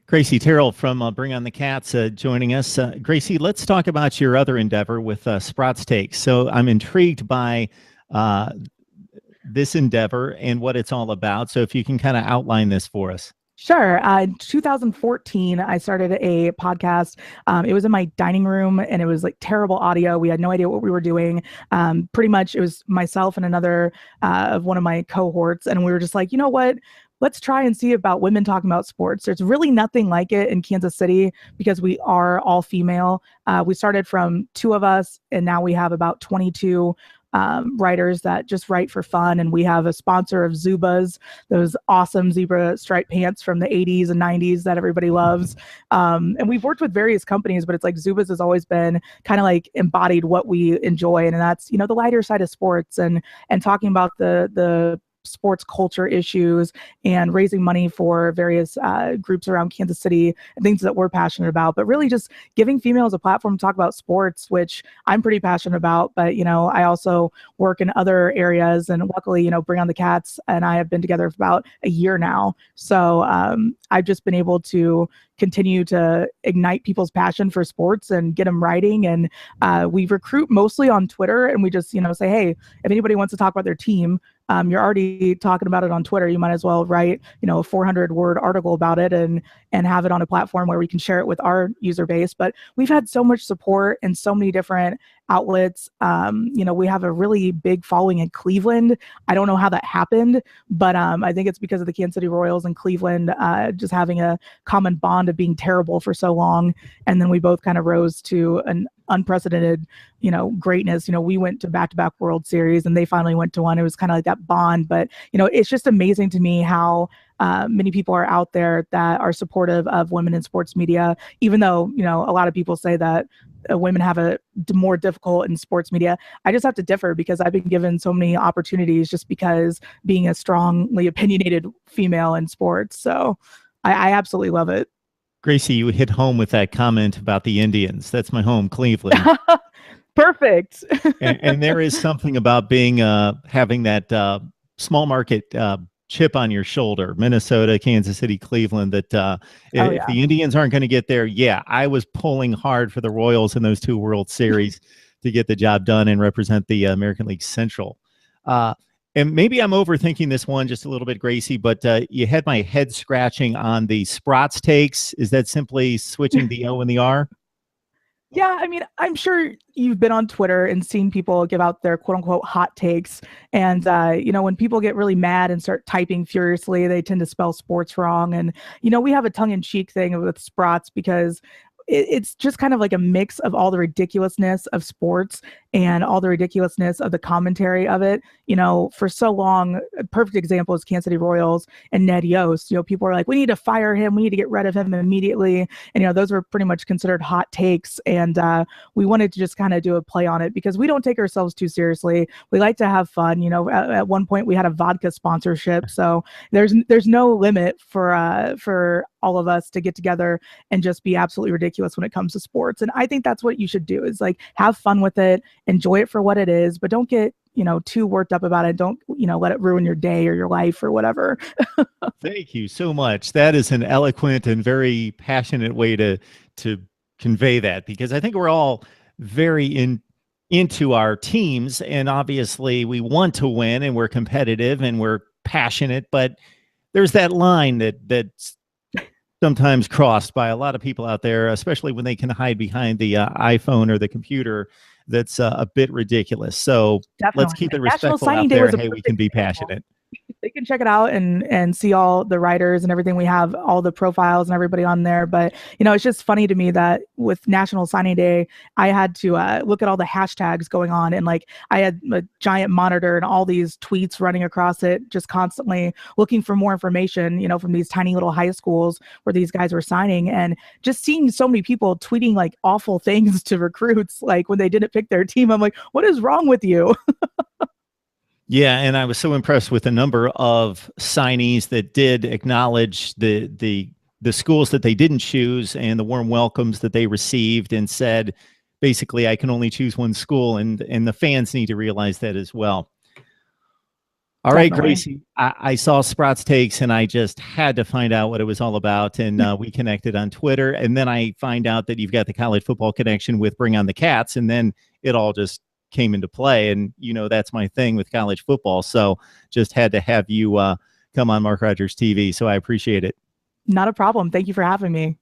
Gracie Terrell from Bring on the Cats joining us. Gracie, let's talk about your other endeavor with Sprots Takes. So I'm intrigued by uh, this endeavor and what it's all about. So if you can kind of outline this for us. Sure. In 2014, I started a podcast. It was in my dining room and it was like terrible audio. We had no idea what we were doing. Pretty much it was myself and another of one of my cohorts. And we were just like, you know what? Let's try and see about women talking about sports. There's really nothing like it in Kansas City because we are all female. We started from two of us and now we have about 22 writers that just write for fun. And we have a sponsor of Zubas, those awesome zebra striped pants from the 80s and 90s that everybody loves. And we've worked with various companies, but it's like Zubas has always been kind of like embodied what we enjoy. And that's, you know, the lighter side of sports and talking about the sports culture issues and raising money for various groups around Kansas City and things that we're passionate about, but really just giving females a platform to talk about sports, which I'm pretty passionate about. But, you know, I also work in other areas and luckily, you know, Bring on the Cats and I have been together for about a year now. So I've just been able to continue to ignite people's passion for sports and get them writing. And we recruit mostly on Twitter and we just, you know, say, hey, if anybody wants to talk about their team, you're already talking about it on Twitter. You might as well write, you know, a 400-word article about it and have it on a platform where we can share it with our user base. But we've had so much support and so many different outlets. You know, we have a really big following in Cleveland. I don't know how that happened, but I think it's because of the Kansas City Royals and Cleveland just having a common bond of being terrible for so long. And then we both kind of rose to an unprecedented, you know, greatness. You know, we went to back-to-back World Series and they finally went to one. It was kind of like that bond. But, you know, it's just amazing to me how many people are out there that are supportive of women in sports media, even though, you know, a lot of people say that women have a more difficult in sports media. I just have to differ because I've been given so many opportunities just because being a strongly opinionated female in sports. So I absolutely love it. Gracie, you hit home with that comment about the Indians. That's my home, Cleveland. Perfect. and there is something about being having that small market chip on your shoulder, Minnesota, Kansas City, Cleveland, that if the Indians aren't going to get there, I was pulling hard for the Royals in those two World Series to get the job done and represent the American League Central. And maybe I'm overthinking this one just a little bit, Gracie, but you had my head scratching on the Sprots takes. Is that simply switching the O and the R? Yeah, I mean, I'm sure you've been on Twitter and seen people give out their quote unquote hot takes. And, you know, when people get really mad and start typing furiously, they tend to spell sports wrong. And, you know, we have a tongue in cheek thing with Sprots because it's just kind of like a mix of all the ridiculousness of sports and all the ridiculousness of the commentary of it. You know, for so long, a perfect example is Kansas City Royals and Ned Yost. You know, people are like, we need to fire him. We need to get rid of him immediately. And, you know, those were pretty much considered hot takes. And we wanted to just kind of do a play on it because we don't take ourselves too seriously. We like to have fun. You know, at one point we had a vodka sponsorship. So there's no limit for all of us to get together and just be absolutely ridiculous when it comes to sports. And I think that's what you should do is like have fun with it, enjoy it for what it is, but don't get, you know, too worked up about it. Don't, you know, let it ruin your day or your life or whatever. Thank you so much. That is an eloquent and very passionate way to convey that, because I think we're all very into our teams, and obviously we want to win and we're competitive and we're passionate, but there's that line that's sometimes crossed by a lot of people out there, especially when they can hide behind the iPhone or the computer. That's a bit ridiculous. So Definitely. Let's keep it respectful out there. Hey, we can be passionate. They can check it out and see all the writers and everything. We have all the profiles and everybody on there. But, you know, it's just funny to me that with National Signing Day, I had to look at all the hashtags going on. And like I had a giant monitor and all these tweets running across it, just constantly looking for more information, you know, from these tiny little high schools where these guys were signing, and just seeing so many people tweeting like awful things to recruits, like when they didn't pick their team. I'm like, what is wrong with you? Yeah, and I was so impressed with the number of signees that did acknowledge the schools that they didn't choose and the warm welcomes that they received, and said, basically, I can only choose one school, and the fans need to realize that as well. All right, Gracie. I saw Sprots Takes and I just had to find out what it was all about. And we connected on Twitter. And then I find out that you've got the college football connection with Bring on the Cats. And then it all just came into play. And, that's my thing with college football. So just had to have you come on Mark Rogers TV. So I appreciate it. Not a problem. Thank you for having me.